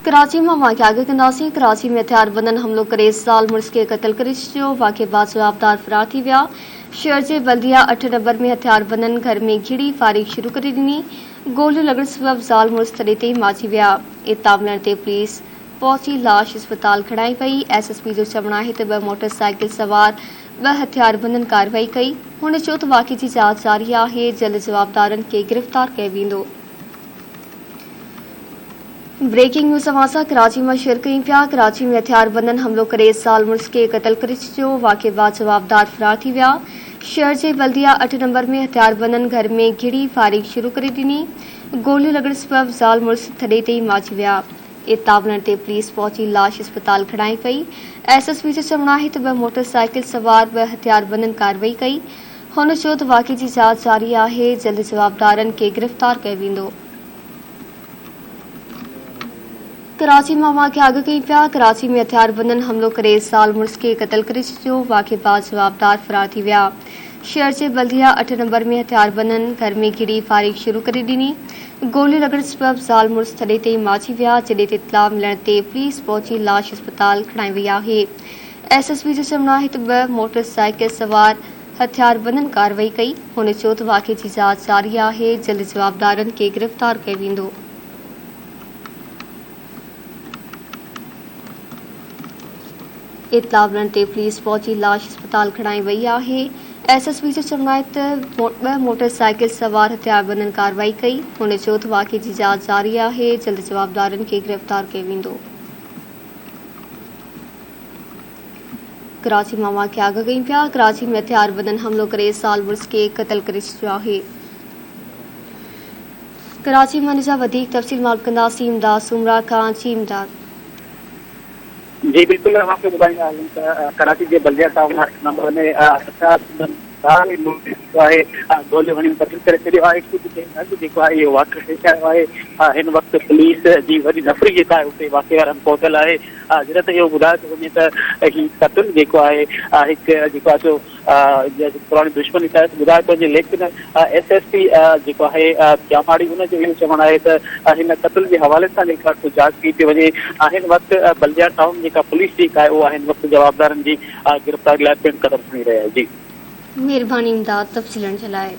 कराची में वाक़िआ कंदासीं। कराची में हथियारबंदनि हमलो करे साल मुड़िस खे क़त्ल करे छॾियो। वाक़े बाद जवाबदार फरार थी विया। शहर जे बल्दिया 8 नंबर में हथियारबंदनि घर में घिड़ी फायरिंग शुरू करे ॾिनी। गोलियूं लॻण सबब ज़ाल मुड़िस थॾे ते माची विया। इतां मिलण ते पुलिस पहुची लाश अस्पताल खणाई वई। SSP जो चवणु आहे त 2 मोटरसाइकिल सवार 2 हथियारबंदनि कार्रवाई कई। हुन चयो त वाक़े जी जांच जारी आहे। जल्द जवाबदारनि खे गिरफ़्तार कयो वेंदो। ब्रेकिंग न्यूज़ समाचार कराची में शेयर कयूं पिया। कराची में हथियारबंदनि हमलो करे साल मुड़िस खे क़त्ल करे छॾियो। वाक़े बाद जवाबदार फरार थी विया। शहर जे बल्दिया 8 नंबर में हथियारबंदनि घर में घिड़ी फायरिंग शुरू करे ॾिनी। गोलियूं लॻण सबब ज़ाल मुड़िस थॾे ते माची विया। इतां मिलण ते पुलिस पहुची लाश अस्पताल खणाई वई। SSP जो चवणु आहे त 2 मोटरसाइकिल सवार 2 हथियारबंदनि कार्रवाई कई। हुन चयो त वाक़े जी जांच जारी आहे। जल्द जवाबदारनि खे गिरफ़्तार कयो वेंदो। कराची में वाक़िआ कयूं पिया। कराची में हथियारबंदनि हमलो करे साल मुड़िस खे क़त्ल करे छॾियो। वाक़े बाद जवाबदार फरार थी विया। शहर जे बल्दिया 8 नंबर में हथियारबंदनि घर में घिड़ी फायरिंग शुरू करे ॾिनी। गोलियूं लॻण सबब ज़ाल मुड़िस थॾे ते माची विया। जॾहिं ते इत्तला मिलण ते पुलिस पहुची लाश अस्पताल खणाई वई आहे। SSP जो चवणु आहे त 2 मोटरसाइकिल सवार हथियारबंदनि कार्रवाई कई। हुन चयो त वाक़े जी जांच जारी आहे। जल्द जवाबदारनि खे गिरफ़्तार कयो वेंदो। इत्तला मिलण ते पुलिस पहुची लाश अस्पताल खणाई वई आहे। SSP जो चवणु आहे त 2 मोटरसाइकिल सवार हथियारबंदनि कार्रवाई कई। हुन चयो त वाक़े जी जांच जारी आहे। जल्द जवाबदारनि खे गिरफ़्तार कयो वेंदो। कराची में वाक़िआ कयूं पिया। कराची में हथियारबंदनि हमलो करे साल मुड़िस खे क़त्ल करे छॾियो आहे। कराची में हिन जा वधीक तफ़सील मालूम कंदासीं। इमदाद सुमरा खां। जी इमदाद। जी बिल्कुल आपको ॿुधाईंदा हलूं त कराची जे बल्दिया टाउन नंबर में गोलियूं हणी क़त्ल करे छॾियो आहे। कुझु देरि अॻु जेको आहे इहो वाक़ियो पेश आयो आहे। हिन वक़्तु पुलिस जी वॾी नफ़री जेका आहे उते वाक़े वारनि पहुतल आहे। जॾहिं त इहो ॿुधायो थो वञे त हीउ क़त्ल जेको आहे हिकु जेको आहे सो पुराणी दुश्मनी तहत ॿुधायो थो वञे। लेकिन SSP जेको आहे जामाड़ी हुनजो इहो चवणु आहे त हिन क़त्ल जे हवाले सां जेका आहे जांच कई थी वञे। हिन वक़्तु बल्दिया टाउन जेका पुलिस जेका आहे उहा हिन वक़्तु जवाबदारनि जी गिरफ़्तारी लाइ पिणु क़दम खणी रही आहे। जी महिरबानी इमदाद तफ़सीलनि जे लाइ।